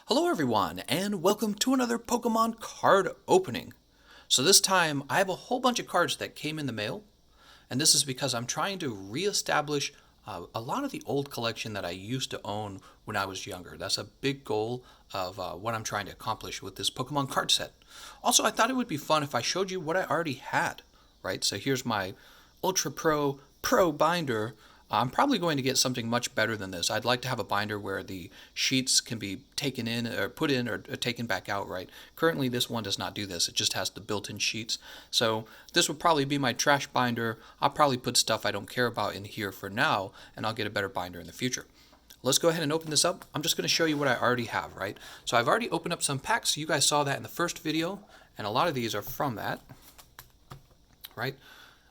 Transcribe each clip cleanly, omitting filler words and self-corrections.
Hello everyone, and welcome to another Pokemon card opening. So this time, I have a whole bunch of cards that came in the mail, and this is because I'm trying to reestablish a lot of the old collection that I used to own when I was younger. That's a big goal of what I'm trying to accomplish with this Pokemon card set. Also, I thought it would be fun if I showed you what I already had, right? So here's my Ultra Pro binder. I'm probably going to get something much better than this. I'd like to have a binder where the sheets can be taken in or put in or taken back out, right? Currently, this one does not do this. It just has the built-in sheets. So this would probably be my trash binder. I'll probably put stuff I don't care about in here for now, and I'll get a better binder in the future. Let's go ahead and open this up. I'm just going to show you what I already have, right? So I've already opened up some packs. You guys saw that in the first video, and a lot of these are from that, right?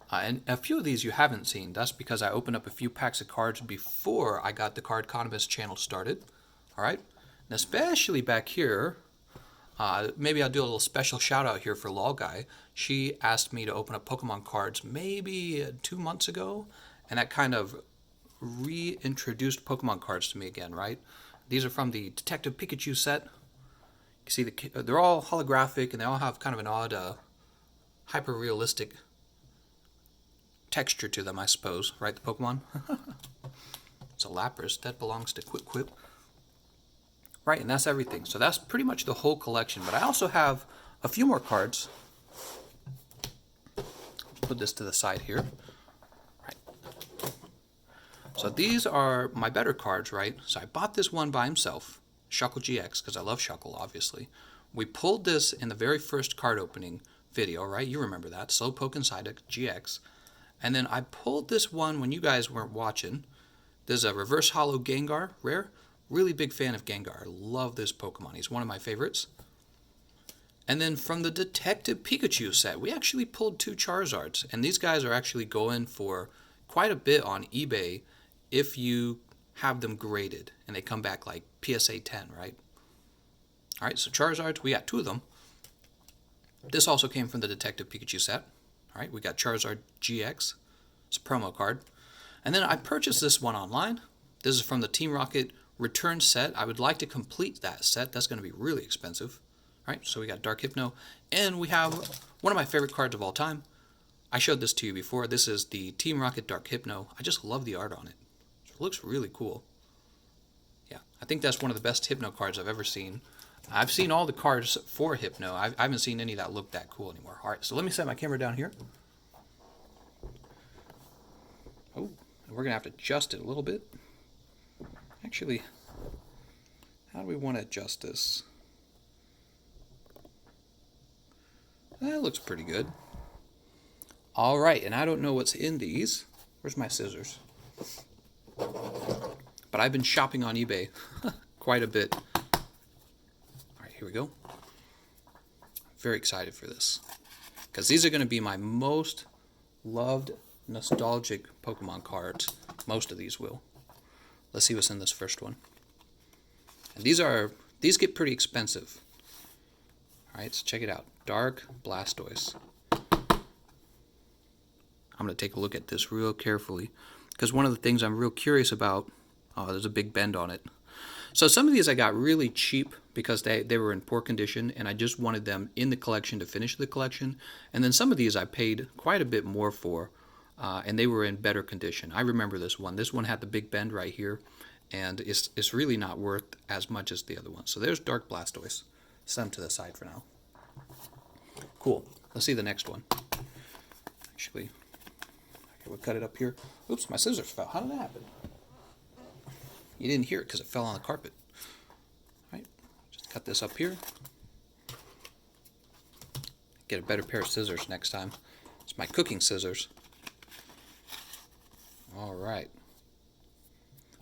And a few of these you haven't seen. That's because I opened up a few packs of cards before I got the TheCardconomist channel started. All right, and especially back here, maybe I'll do a little special shout out here for Lol Guy. She asked me to open up Pokemon cards maybe 2 months ago, and that kind of reintroduced Pokemon cards to me again. Right, these are from the Detective Pikachu set. You see, they're all holographic, and they all have kind of an odd, hyper-realistic texture to them, I suppose, right? The Pokemon. It's a Lapras that belongs to Quip, right? And that's everything. So that's pretty much the whole collection. But I also have a few more cards. Put this to the side here. Right. So these are my better cards, right? So I bought this one by himself, Shuckle GX, because I love Shuckle, obviously. We pulled this in the very first card opening video, right? You remember that, Slowpoke and Psyduck GX. And then I pulled this one when you guys weren't watching. There's a Reverse Holo Gengar, rare. Really big fan of Gengar. Love this Pokemon. He's one of my favorites. And then from the Detective Pikachu set, we actually pulled 2 Charizards. And these guys are actually going for quite a bit on eBay if you have them graded. And they come back like PSA 10, right? All right, so Charizards, we got 2 of them. This also came from the Detective Pikachu set. All right, we got Charizard GX. It's a promo card. And then I purchased this one online. This is from the Team Rocket return set. I would like to complete that set. That's going to be really expensive. All right, so we got Dark Hypno. And we have one of my favorite cards of all time. I showed this to you before. This is the Team Rocket Dark Hypno. I just love the art on it. It looks really cool. Yeah, I think that's one of the best Hypno cards I've ever seen. I've seen all the cards for Hypno. I haven't seen any that look that cool anymore. All right, so let me set my camera down here. Oh, we're going to have to adjust it a little bit. Actually, how do we want to adjust this? That looks pretty good. All right, and I don't know what's in these. Where's my scissors? But I've been shopping on eBay quite a bit. Here we go. Very excited for this because these are going to be my most loved nostalgic Pokemon cards. Most of these will. Let's see what's in this first one. And these get pretty expensive. All right, so check it out. Dark Blastoise. I'm going to take a look at this real carefully because one of the things I'm real curious about, there's a big bend on it. So some of these I got really cheap because they were in poor condition and I just wanted them in the collection to finish the collection. And then some of these I paid quite a bit more for and they were in better condition. I remember this one. This one had the big bend right here and it's really not worth as much as the other one. So there's Dark Blastoise. Set them to the side for now. Cool. Let's see the next one. Actually, okay, we'll cut it up here. Oops, my scissors fell. How did that happen? You didn't hear it because it fell on the carpet. All right, just cut this up here. Get a better pair of scissors next time. It's my cooking scissors. All right.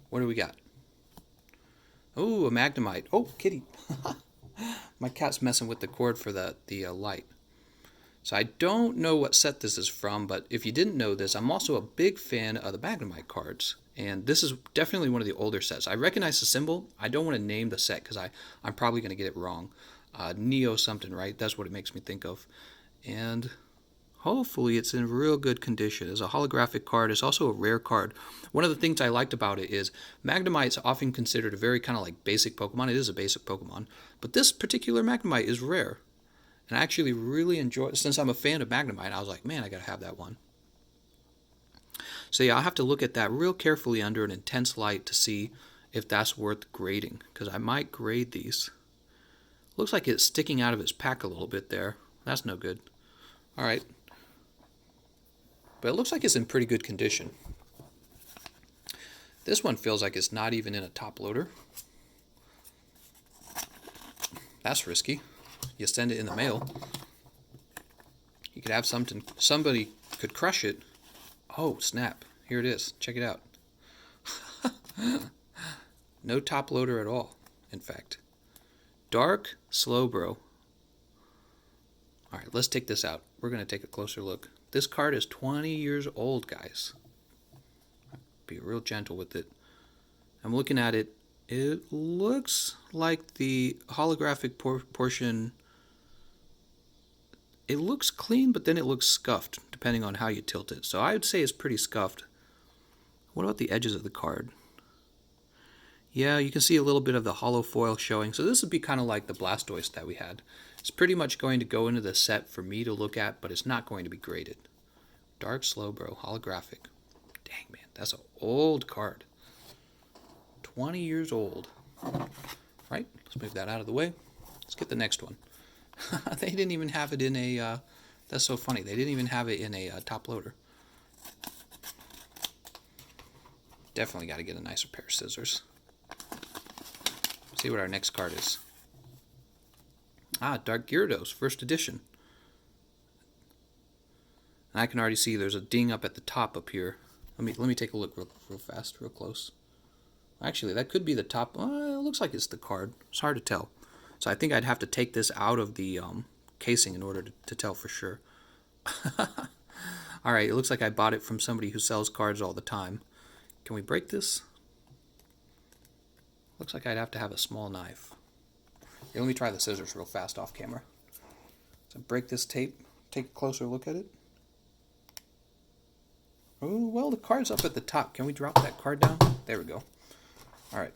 What do we got? Oh, a Magnemite. Oh, kitty. My cat's messing with the cord for the light. So I don't know what set this is from, but if you didn't know this, I'm also a big fan of the Magnemite cards. And this is definitely one of the older sets. I recognize the symbol. I don't want to name the set because I'm probably going to get it wrong. Neo something, right? That's what it makes me think of. And Hopefully it's in real good condition. It's a holographic card. It's also a rare card. One of the things I liked about it is Magnemite's often considered a very kind of like basic Pokemon. It is a basic Pokemon. But this particular Magnemite is rare. And I actually really enjoy it. Since I'm a fan of Magnemite, I was like, man, I gotta have that one. So yeah, I'll have to look at that real carefully under an intense light to see if that's worth grading. Because I might grade these. Looks like it's sticking out of its pack a little bit there. That's no good. Alright. But it looks like it's in pretty good condition. This one feels like it's not even in a top loader. That's risky. You send it in the mail. You could have something, somebody could crush it. Oh, snap. Here it is. Check it out. No top loader at all, in fact. Dark Slowbro. Alright, let's take this out. We're going to take a closer look. This card is 20 years old, guys. Be real gentle with it. I'm looking at it. It looks like the holographic portion, it looks clean, but then it looks scuffed, depending on how you tilt it. So I would say it's pretty scuffed. What about the edges of the card? Yeah, you can see a little bit of the hollow foil showing. So this would be kind of like the Blastoise that we had. It's pretty much going to go into the set for me to look at, but it's not going to be graded. Dark Slowbro, holographic. Dang, man, that's an old card. 20 years old. Right, let's move that out of the way. Let's get the next one. They didn't even have it in a, that's so funny, they didn't even have it in a top loader. Definitely got to get a nicer pair of scissors. See what our next card is. Ah, Dark Gyarados, first edition. And I can already see there's a ding up at the top up here. Let me take a look real fast, real close. Actually, that could be the top. It looks like it's the card. It's hard to tell. So I think I'd have to take this out of the casing in order to tell for sure. Alright, it looks like I bought it from somebody who sells cards all the time. Can we break this? Looks like I'd have to have a small knife. Here, let me try the scissors real fast off camera. So break this tape, take a closer look at it. Oh, well, the card's up at the top. Can we drop that card down? There we go. Alright.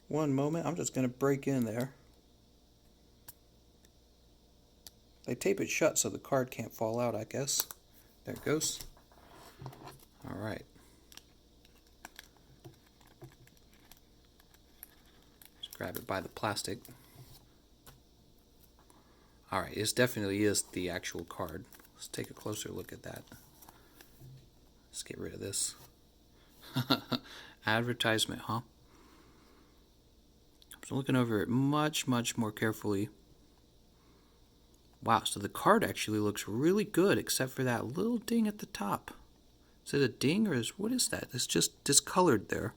One moment, I'm just going to break in there. They tape it shut so the card can't fall out, I guess. There it goes. Alright. Just grab it by the plastic. Alright, it definitely is the actual card. Let's take a closer look at that. Let's get rid of this. Advertisement, huh? I'm looking over it much more carefully. Wow, so the card actually looks really good, except for that little ding at the top. Is it a ding or what is that? It's just discolored there.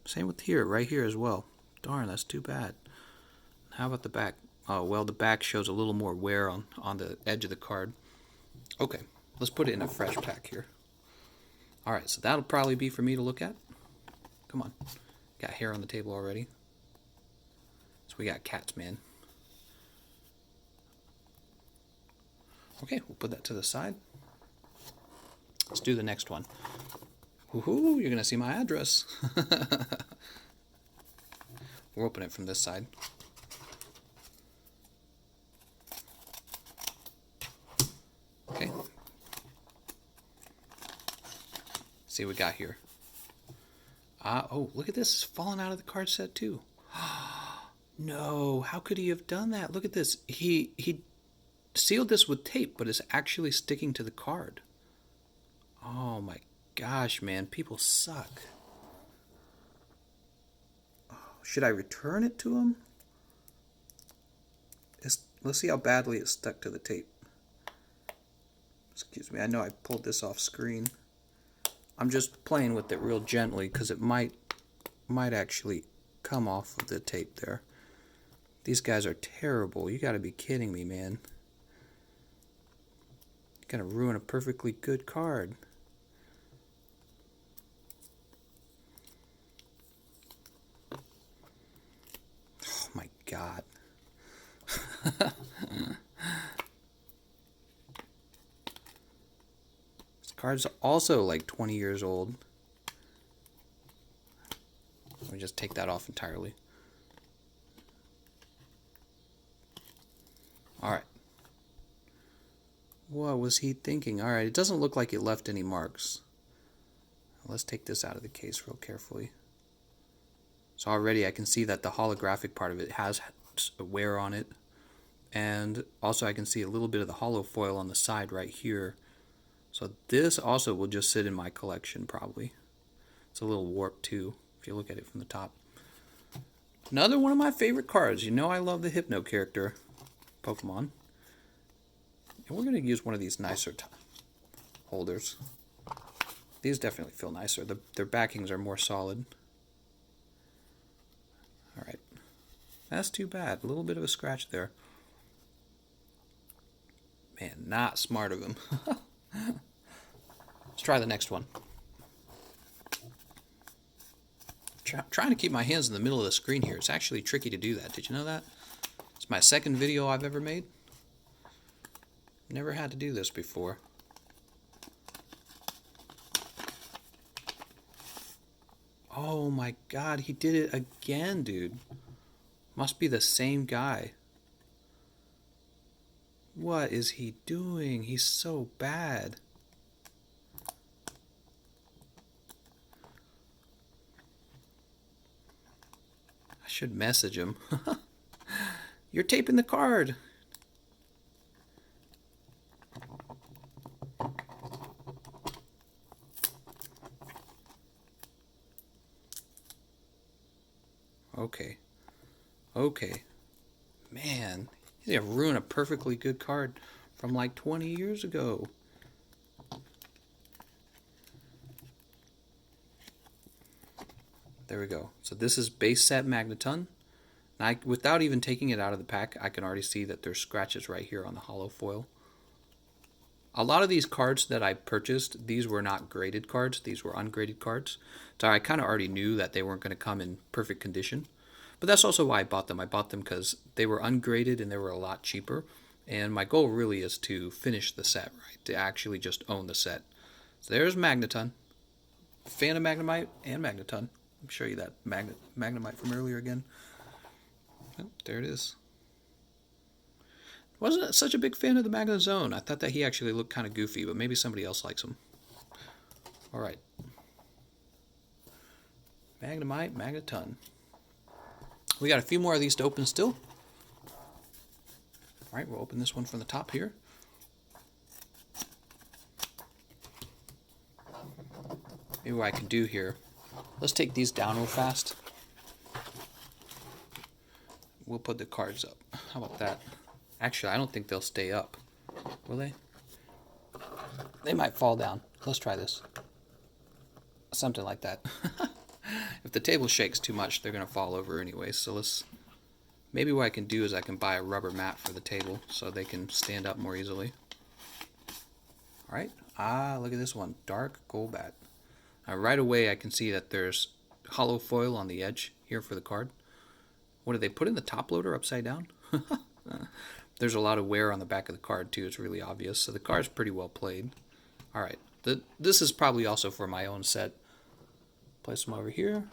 Same with here, right here as well. Darn, that's too bad. How about the back? Oh, well, the back shows a little more wear on the edge of the card. Okay, let's put it in a fresh pack here. Alright, so that'll probably be for me to look at. Come on. Got hair on the table already. So we got cats, man. Okay, we'll put that to the side. Let's do the next one. Woohoo, you're going to see my address. We'll open it from this side. Okay. See what we got here. Oh, look at this. It's falling out of the card set too. No, how could he have done that? Look at this. He sealed this with tape, but it's actually sticking to the card. Oh my gosh, man. People suck. Oh, should I return it to him? Let's see how badly it's stuck to the tape. Excuse me, I know I pulled this off screen. I'm just playing with it real gently because it might actually come off of the tape there. These guys are terrible. You gotta be kidding me, man. You're gonna ruin a perfectly good card. Oh my god. Card's also like 20 years old. Let me just take that off entirely. Alright. What was he thinking? Alright, it doesn't look like it left any marks. Let's take this out of the case real carefully. So already I can see that the holographic part of it has wear on it. And also I can see a little bit of the hollow foil on the side right here. So this also will just sit in my collection probably. It's a little warped too, if you look at it from the top. Another one of my favorite cards. You know I love the Hypno character, Pokemon. And we're going to use one of these nicer holders. These definitely feel nicer. Their backings are more solid. Alright. That's too bad. A little bit of a scratch there. Man, not smart of him. Let's try the next one. Trying to keep my hands in the middle of the screen here. It's actually tricky to do that. Did you know that? It's my second video I've ever made. Never had to do this before. Oh my god, he did it again, dude. Must be the same guy. What is he doing? He's so bad. I should message him. You're taping the card. Okay. Okay. Man, he's gonna ruin a perfectly good card from like 20 years ago. There we go. So this is base set Magneton. And without even taking it out of the pack, I can already see that there's scratches right here on the hollow foil. A lot of these cards that I purchased, these were not graded cards. These were ungraded cards. So I kind of already knew that they weren't going to come in perfect condition. But that's also why I bought them. I bought them because they were ungraded and they were a lot cheaper. And my goal really is to finish the set, right? To actually just own the set. So there's Magneton. Fan of Magnemite and Magneton. Let me show you that Magnemite from earlier again. Oh, there it is. Wasn't such a big fan of the Magnezone. I thought that he actually looked kind of goofy, but maybe somebody else likes him. Alright. Magnemite, Magneton. We got a few more of these to open still. Alright, we'll open this one from the top here. Maybe what I can do here. Let's take these down real fast. We'll put the cards up. How about that? Actually, I don't think they'll stay up. Will they? They might fall down. Let's try this. Something like that. If the table shakes too much, they're going to fall over anyway. So let's... Maybe what I can do is I can buy a rubber mat for the table so they can stand up more easily. Alright. Ah, look at this one. Dark Golbat. Right away I can see that there's hollow foil on the edge here for the card. What did they put in the top loader upside down? There's a lot of wear on the back of the card too. It's really obvious. So the card's pretty well played. Alright. This is probably also for my own set. Place them over here.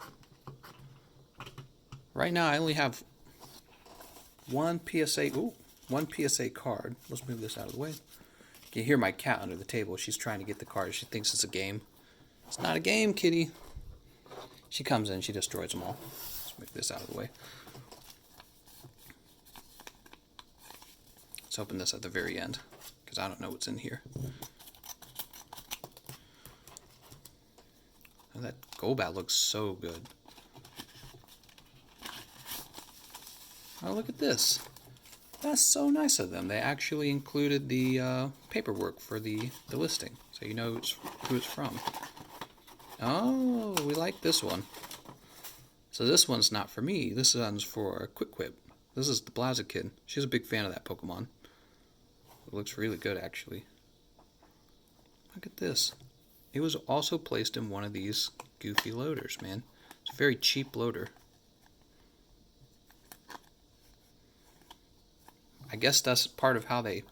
Right now I only have one PSA. Ooh, one PSA card. Let's move this out of the way. You can hear my cat under the table. She's trying to get the card. She thinks it's a game. It's not a game, kitty. She comes in, she destroys them all. Let's move this out of the way. Let's open this at the very end, because I don't know what's in here. Oh, that Golbat looks so good. Oh, look at this. That's so nice of them. They actually included the paperwork for the listing, so you know who it's from. Oh, we like this one. So this one's not for me. This one's for Quick Quip. This is the Blaziken. She's a big fan of that Pokemon. It looks really good, actually. Look at this. It was also placed in one of these goofy loaders, man. It's a very cheap loader. I guess that's part of how they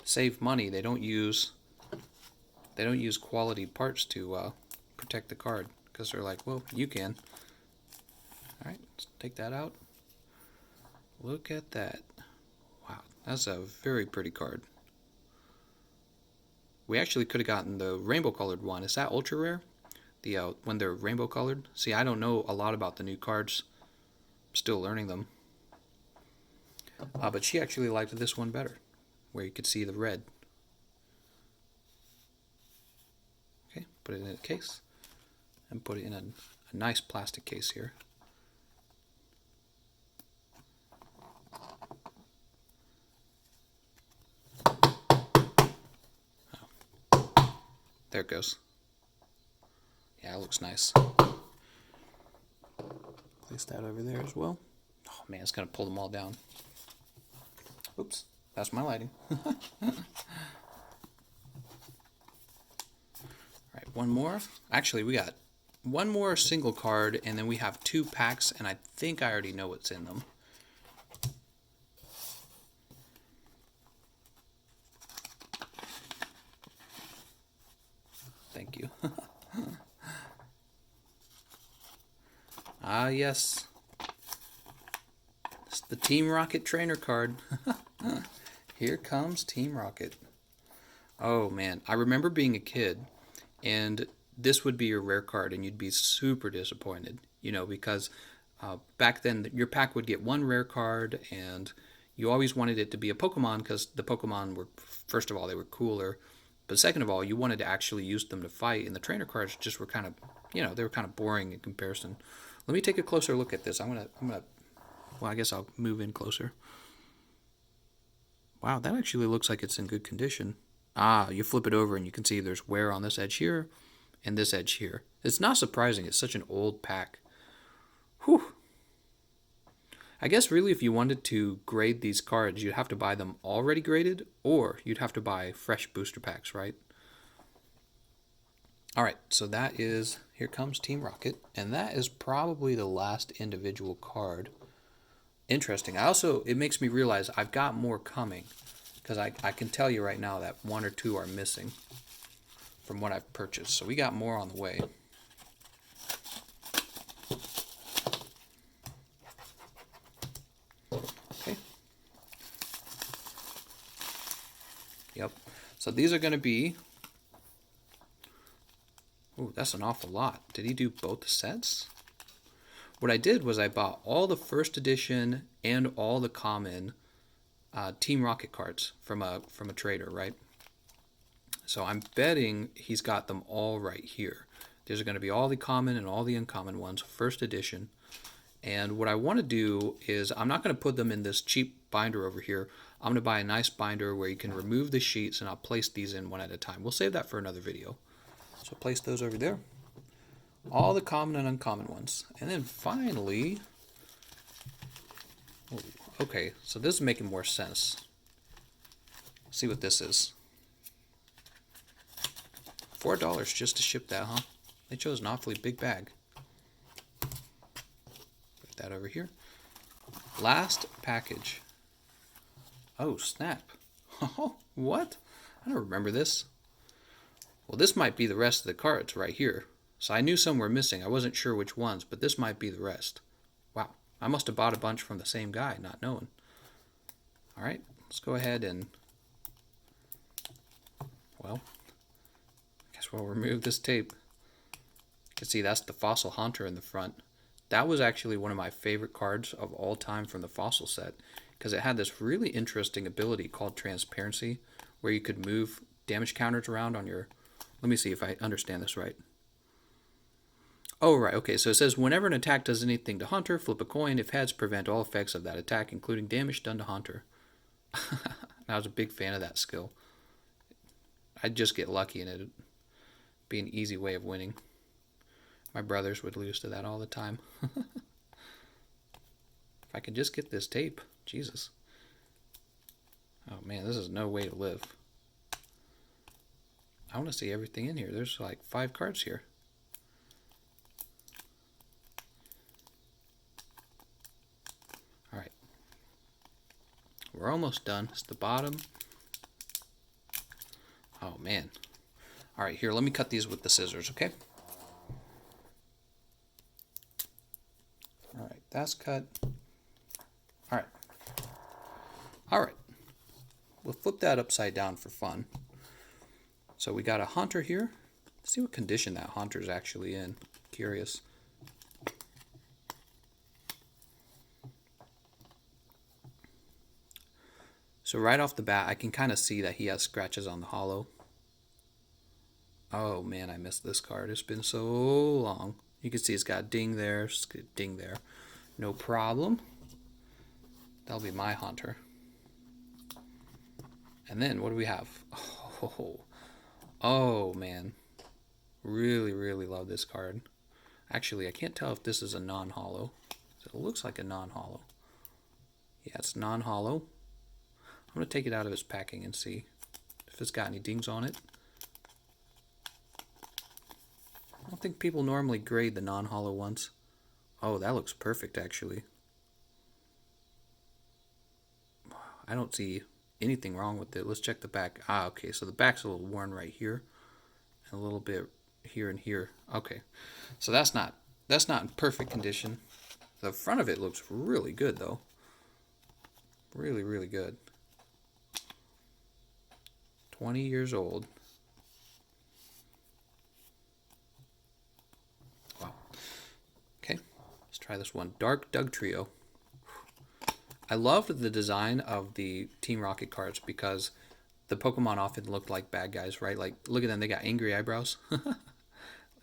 save money. They don't use They don't use quality parts to protect the card because they're like, well, you can. All right, let's take that out. Look at that. Wow, that's a very pretty card. We actually could have gotten the rainbow colored one. Is that ultra rare? The when they're rainbow colored? See, I don't know a lot about the new cards. I'm still learning them. But she actually liked this one better, where you could see the red. Okay, put it in a case, and put it in a nice plastic case here. There it goes. Yeah, it looks nice. Place that over there as well. Oh man, it's gonna pull them all down. Oops, that's my lighting. Alright, one more. Actually, we got one more single card, and then we have 2 packs, and I think I already know what's in them. Thank you. Ah, yes. It's the Team Rocket trainer card. Here comes Team Rocket. Oh man, I remember being a kid, and this would be your rare card, and you'd be super disappointed, you know, because back then your pack would get 1 rare card, and you always wanted it to be a Pokemon because the Pokemon were, first of all, they were cooler, but second of all, you wanted to actually use them to fight, and the trainer cards just were kind of, you know, they were kind of boring in comparison. Let me take a closer look at this. I'm gonna, well, I guess I'll move in closer. Wow, that actually looks like it's in good condition. Ah, you flip it over and you can see there's wear on this edge here and this edge here. It's not surprising. It's such an old pack. Whew. I guess really if you wanted to grade these cards, you'd have to buy them already graded, or you'd have to buy fresh booster packs, right? Alright, so that is, here comes Team Rocket, and that is probably the last individual card. Interesting. It makes me realize I've got more coming, because I can tell you right now that 1 or 2 are missing from what I've purchased. So we got more on the way. Okay. Yep. So these are going to be... Ooh, that's an awful lot. Did he do both sets? What I did was I bought all the first edition and all the common Team Rocket cards from a trader, right? So I'm betting he's got them all right here. There's going to be all the common and all the uncommon ones, first edition. And what I want to do is I'm not going to put them in this cheap binder over here. I'm going to buy a nice binder where you can remove the sheets, and I'll place these in one at a time. We'll save that for another video. So place those over there. All the common and uncommon ones. And then finally... Oh, okay, so this is making more sense. Let's see what this is. $4 just to ship that, huh? They chose an awfully big bag. Put that over here. Last package. Oh, snap. Oh, what? I don't remember this. Well, this might be the rest of the cards right here. So I knew some were missing. I wasn't sure which ones, but this might be the rest. Wow, I must have bought a bunch from the same guy, not knowing. All right, let's go ahead and, well, I guess we'll remove this tape. You can see that's the Fossil Haunter in the front. That was actually one of my favorite cards of all time from the Fossil set, because it had this really interesting ability called Transparency, where you could move damage counters around on your... Let me see if I understand this right. Oh, right, okay, so it says, whenever an attack does anything to Haunter, flip a coin. If heads, prevent all effects of that attack, including damage done to Haunter. I was a big fan of that skill. I'd just get lucky and it'd be an easy way of winning. My brothers would lose to that all the time. If I could just get this tape, Jesus. Oh man, this is no way to live. I want to see everything in here. There's like 5 cards here. Alright. We're almost done. It's the bottom. Oh man. All right, here, let me cut these with the scissors, okay? All right, that's cut. All right. All right. We'll flip that upside down for fun. So we got a Haunter here. Let's see what condition that Haunter's actually in. Curious. So right off the bat, I can kind of see that he has scratches on the hollow. Oh man, I missed this card. It's been so long. You can see it's got ding there, ding there. No problem. That'll be my Haunter. And then what do we have? Oh man. Really, really love this card. Actually, I can't tell if this is a non-hollow. It looks like a non-hollow. Yeah, it's non-hollow. I'm going to take it out of its packing and see if it's got any dings on it. I don't think people normally grade the non-hollow ones. Oh, that looks perfect, actually. I don't see anything wrong with it. Let's check the back. Ah, okay, so the back's a little worn right here, and a little bit here and here. Okay, so that's not in perfect condition. The front of it looks really good, though. Really, really good. 20 years old. Wow. Okay, let's try this one. Dark Doug Trio. I loved the design of the Team Rocket cards because the Pokemon often looked like bad guys, right? Like, look at them, they got angry eyebrows.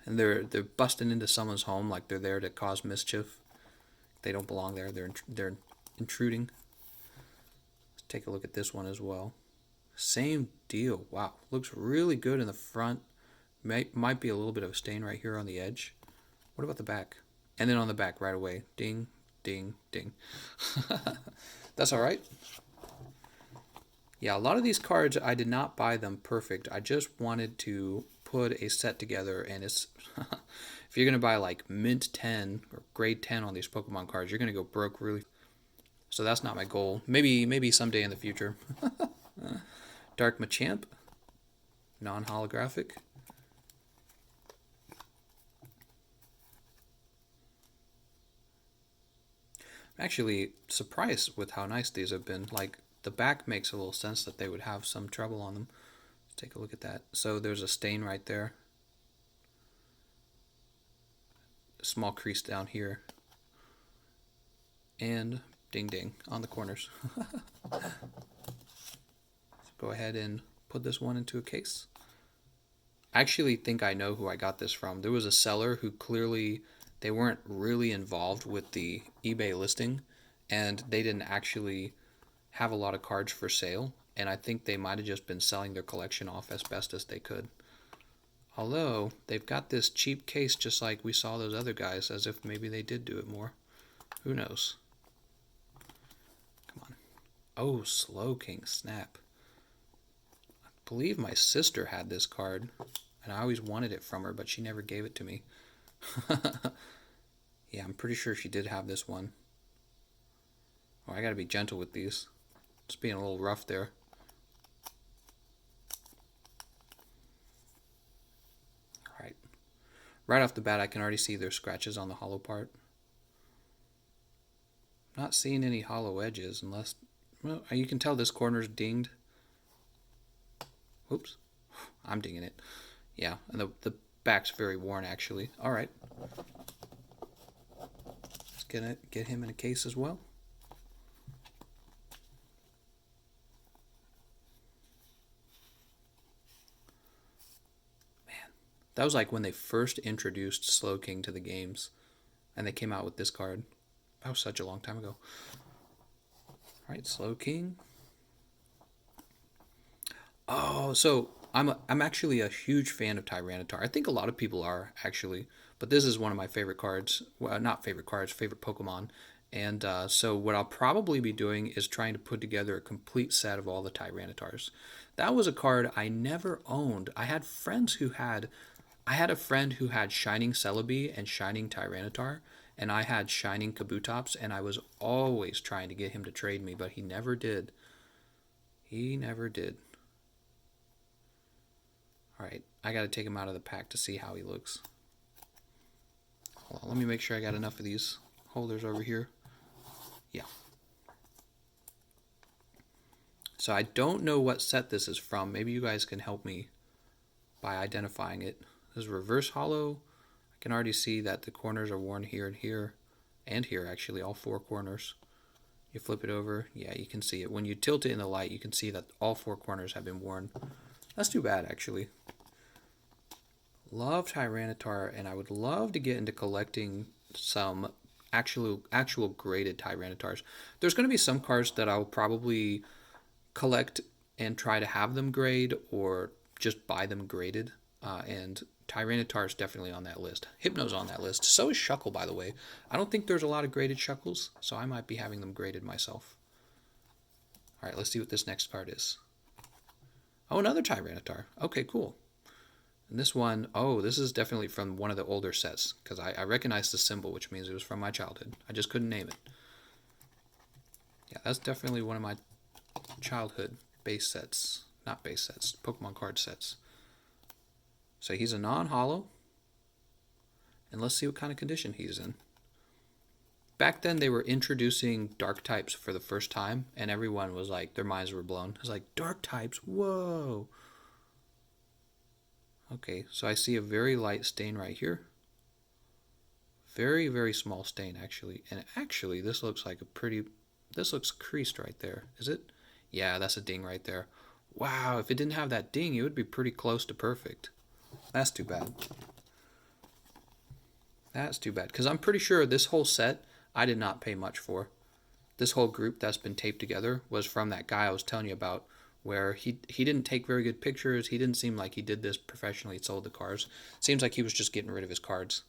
And they're busting into someone's home like they're there to cause mischief. They don't belong there. They're intruding. Let's take a look at this one as well. Same deal. Wow, looks really good in the front. Might be a little bit of a stain right here on the edge. What about the back? And then on the back right away. Ding, ding, ding. That's all right. Yeah, a lot of these cards, I did not buy them perfect. I just wanted to put a set together, and it's if you're going to buy like mint 10 or grade 10 on these Pokemon cards, you're going to go broke really. So that's not my goal. Maybe someday in the future. Dark Machamp, non-holographic. I'm actually surprised with how nice these have been. Like, the back makes a little sense that they would have some trouble on them. Let's take a look at that. So there's a stain right there. A small crease down here. And ding ding on the corners. Let's go ahead and put this one into a case. I actually think I know who I got this from. There was a seller who clearly, they weren't really involved with the eBay listing, and they didn't actually have a lot of cards for sale, and I think they might have just been selling their collection off as best as they could. Although, they've got this cheap case just like we saw those other guys, as if maybe they did do it more. Who knows? Come on. Oh, Slowking, snap. I believe my sister had this card, and I always wanted it from her, but she never gave it to me. Yeah, I'm pretty sure she did have this one. Oh, I gotta be gentle with these. Just being a little rough there. Alright. Right off the bat, I can already see there's scratches on the hollow part. Not seeing any hollow edges unless... Well, you can tell this corner's dinged. Whoops. I'm dinging it. Yeah, and the back's very worn, actually. Alright. Let's get him in a case as well. That was like when they first introduced Slowking to the games, and they came out with this card. That was such a long time ago. Alright, Slowking. Oh, so I'm actually a huge fan of Tyranitar. I think a lot of people are, actually, but this is one of my favorite cards. Well, not favorite cards, favorite Pokemon. And so what I'll probably be doing is trying to put together a complete set of all the Tyranitars. That was a card I never owned. I had a friend who had Shining Celebi and Shining Tyranitar, and I had Shining Kabutops, and I was always trying to get him to trade me, but he never did. He never did. Alright, I gotta take him out of the pack to see how he looks. Hold on, let me make sure I got enough of these holders over here. Yeah. So I don't know what set this is from. Maybe you guys can help me by identifying it. This is reverse hollow. I can already see that the corners are worn here and here. And here, actually, all 4 corners. You flip it over. Yeah, you can see it. When you tilt it in the light, you can see that all 4 corners have been worn. That's too bad, actually. Love Tyranitar, and I would love to get into collecting some actual graded Tyranitars. There's going to be some cards that I'll probably collect and try to have them grade, or just buy them graded. And Tyranitar is definitely on that list. Hypno's on that list. So is Shuckle, by the way. I don't think there's a lot of graded Shuckles, so I might be having them graded myself. Alright, let's see what this next card is. Oh, another Tyranitar. Okay, cool. And this one, oh, this is definitely from one of the older sets, because I recognize the symbol, which means it was from my childhood. I just couldn't name it. Yeah, that's definitely one of my childhood base sets. Not base sets, Pokemon card sets. So he's a non-holo. And let's see what kind of condition he's in. Back then they were introducing dark types for the first time, and everyone was like, their minds were blown. It was like, dark types, whoa. Okay, so I see a very light stain right here. Very, very small stain, actually. And actually, this looks like a pretty... This looks creased right there. Is it? Yeah, that's a ding right there. Wow, if it didn't have that ding, it would be pretty close to perfect. That's too bad. That's too bad. Because I'm pretty sure this whole set, I did not pay much for. This whole group that's been taped together was from that guy I was telling you about, where he didn't take very good pictures. He didn't seem like he did this professionally. He sold the cards. Seems like he was just getting rid of his cards.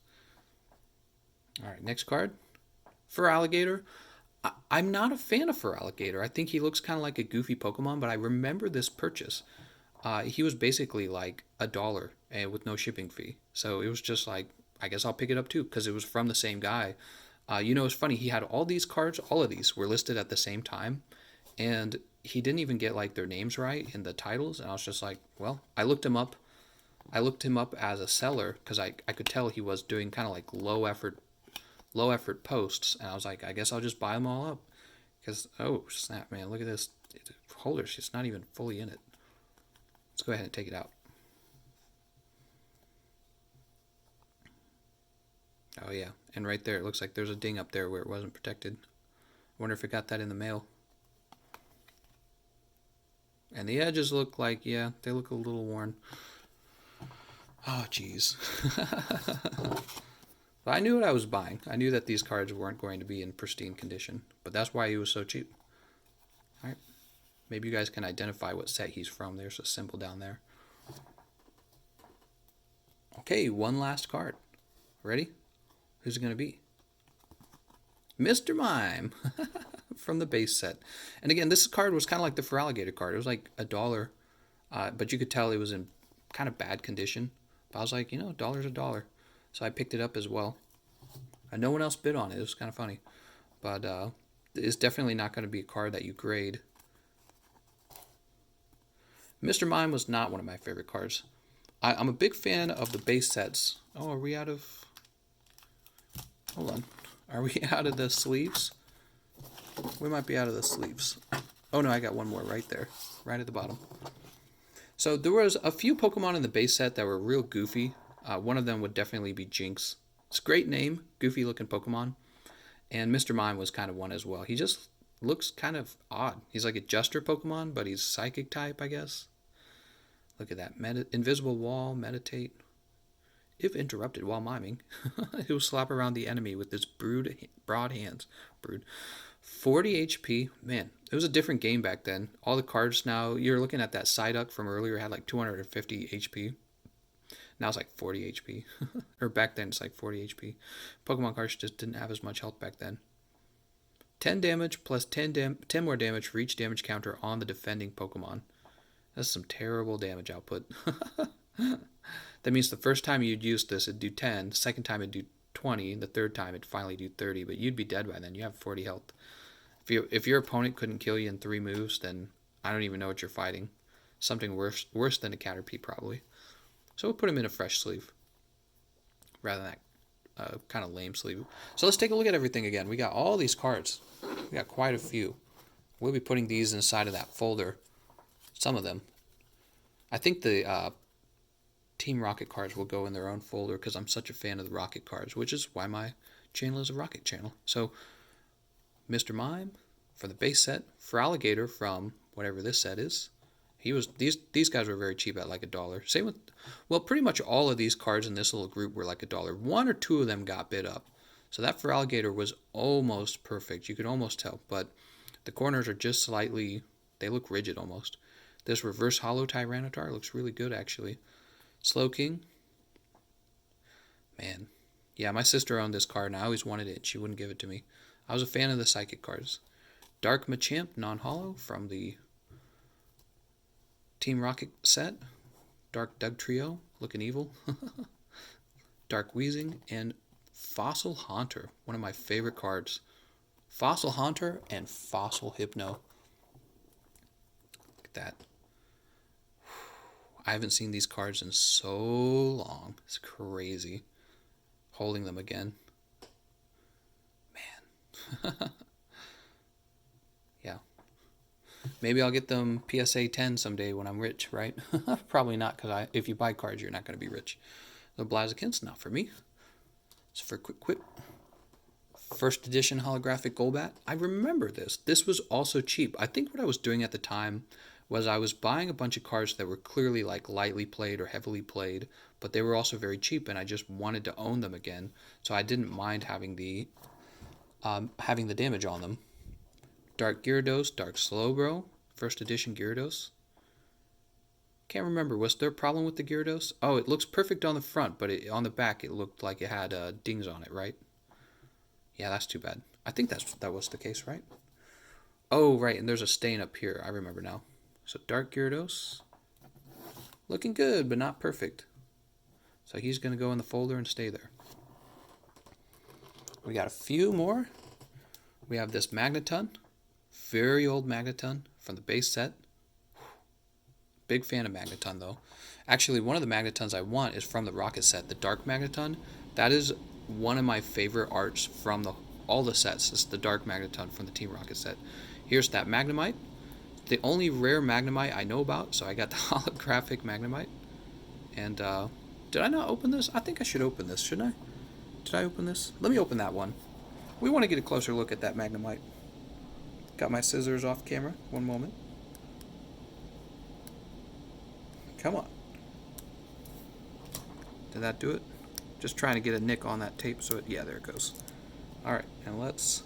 Alright, next card. Feraligatr. I'm not a fan of Feraligatr. I think he looks kind of like a goofy Pokemon, but I remember this purchase. He was basically like $1 with no shipping fee. So it was just like, I guess I'll pick it up too, because it was from the same guy. You know, it's funny, he had all these cards, all of these were listed at the same time, and he didn't even get like their names right in the titles, and I was just like, well, I looked him up as a seller, because I could tell he was doing kind of like low effort posts, and I was like, I guess I'll just buy them all up, because, oh snap, man, look at this holder, it's not even fully in it. Let's go ahead and take it out. Oh yeah, and right there, it looks like there's a ding up there where it wasn't protected. I wonder if it got that in the mail. And the edges look like, yeah, they look a little worn. Oh, jeez. But I knew what I was buying. I knew that these cards weren't going to be in pristine condition, but that's why he was so cheap. Alright, maybe you guys can identify what set he's from. There's a symbol down there. Okay, one last card. Ready? Who's it going to be? Mr. Mime from the base set. And again, this card was kind of like the Feraligatr card. It was like $1, but you could tell it was in kind of bad condition. But I was like, you know, $1's $1. So I picked it up as well. And no one else bid on it. It was kind of funny. But it's definitely not going to be a card that you grade. Mr. Mime was not one of my favorite cards. I'm a big fan of the base sets. Oh, are we out of... Hold on. Are we out of the sleeves? We might be out of the sleeves. Oh no, I got one more right there. Right at the bottom. So there was a few Pokemon in the base set that were real goofy. One of them would definitely be Jinx. It's a great name. Goofy looking Pokemon. And Mr. Mime was kind of one as well. He just looks kind of odd. He's like a Jester Pokemon, but he's Psychic type, I guess. Look at that. Invisible Wall, Meditate. If interrupted while miming, he'll slap around the enemy with his broad hands. 40 HP. Man, it was a different game back then. All the cards now, you're looking at that Psyduck from earlier, had like 250 HP. Now it's like 40 HP. Or back then it's like 40 HP. Pokemon cards just didn't have as much health back then. 10 damage plus 10 more damage for each damage counter on the defending Pokemon. That's some terrible damage output. That means the first time you'd use this, it'd do 10. The second time, it'd do 20. The third time, it'd finally do 30. But you'd be dead by then. You have 40 health. If your opponent couldn't kill you in 3 moves, then I don't even know what you're fighting. Something worse than a Caterpie, probably. So we'll put him in a fresh sleeve rather than that kind of lame sleeve. So let's take a look at everything again. We got all these cards. We got quite a few. We'll be putting these inside of that folder. Some of them. I think the Team Rocket cards will go in their own folder because I'm such a fan of the Rocket cards, which is why my channel is a Rocket channel. So Mr. Mime for the base set, for Alligator from whatever this set is. These guys were very cheap at like $1. Same with, well, pretty much all of these cards in this little group were like $1. One or two of them got bid up. So that for Alligator was almost perfect. You could almost tell, but the corners are just slightly, they look rigid almost. This reverse hollow Tyranitar looks really good actually. Slowking. Man. Yeah, my sister owned this card and I always wanted it. She wouldn't give it to me. I was a fan of the Psychic cards. Dark Machamp, non-hollow from the Team Rocket set. Dark Dugtrio, looking evil. Dark Weezing, and Fossil Haunter, one of my favorite cards. Fossil Haunter and Fossil Hypno. Look at that. I haven't seen these cards in so long. It's crazy. Holding them again. Man. Yeah. Maybe I'll get them PSA 10 someday when I'm rich, right? Probably not, because if you buy cards, you're not going to be rich. The Blaziken's not for me. It's for Quick Quip. First edition holographic Golbat. I remember this. This was also cheap. I think what I was doing at the time was I was buying a bunch of cards that were clearly like lightly played or heavily played, but they were also very cheap, and I just wanted to own them again. So I didn't mind having the damage on them. Dark Gyarados, Dark Slowbro, first edition Gyarados. Can't remember, was there a problem with the Gyarados? Oh, it looks perfect on the front, but on the back it looked like it had dings on it, right? Yeah, that's too bad. I think that was the case, right? Oh, right, and there's a stain up here. I remember now. So Dark Gyarados, looking good, but not perfect. So he's going to go in the folder and stay there. We got a few more. We have this Magneton, very old Magneton from the base set. Big fan of Magneton, though. Actually, one of the Magnetons I want is from the Rocket set, the Dark Magneton. That is one of my favorite arts from all the sets. It's the Dark Magneton from the Team Rocket set. Here's that Magnemite. The only rare Magnemite I know about, so I got the holographic Magnemite. And, did I not open this? I think I should open this, shouldn't I? Did I open this? Let me open that one. We want to get a closer look at that Magnemite. Got my scissors off camera. One moment. Come on. Did that do it? Just trying to get a nick on that tape so yeah, there it goes. Alright, and let's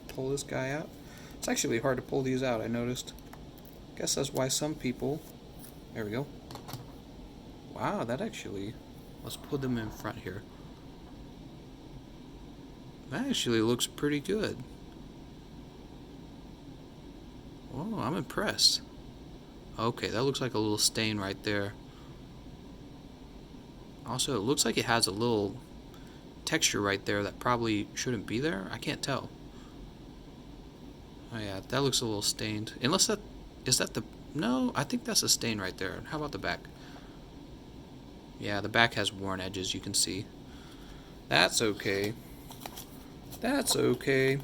pull this guy out. It's actually hard to pull these out, I noticed. Guess that's why some people... There we go. Wow, that actually... Let's put them in front here. That actually looks pretty good. Oh, I'm impressed. Okay, that looks like a little stain right there. Also, it looks like it has a little texture right there that probably shouldn't be there. I can't tell. Oh yeah, that looks a little stained. Unless that... Is that the... No, I think that's a stain right there. How about the back? Yeah, the back has worn edges, you can see. That's okay. That's okay.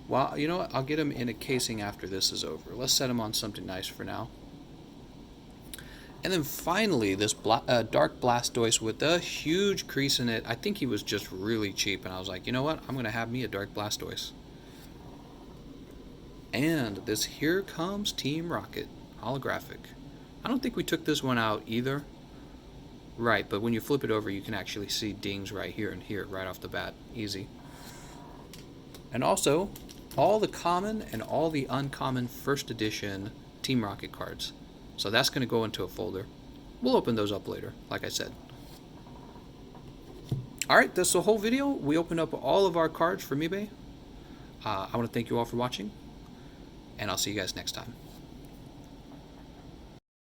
Well, you know what? I'll get him in a casing after this is over. Let's set him on something nice for now. And then finally, this Dark Blastoise with a huge crease in it. I think he was just really cheap, and I was like, you know what? I'm going to have me a Dark Blastoise. And this Here Comes Team Rocket holographic. I don't think we took this one out either. Right, but when you flip it over, you can actually see dings right here and here, right off the bat. Easy. And also, all the common and all the uncommon first edition Team Rocket cards. So that's going to go into a folder. We'll open those up later, like I said. Alright, that's the whole video. We opened up all of our cards from eBay. I want to thank you all for watching, and I'll see you guys next time.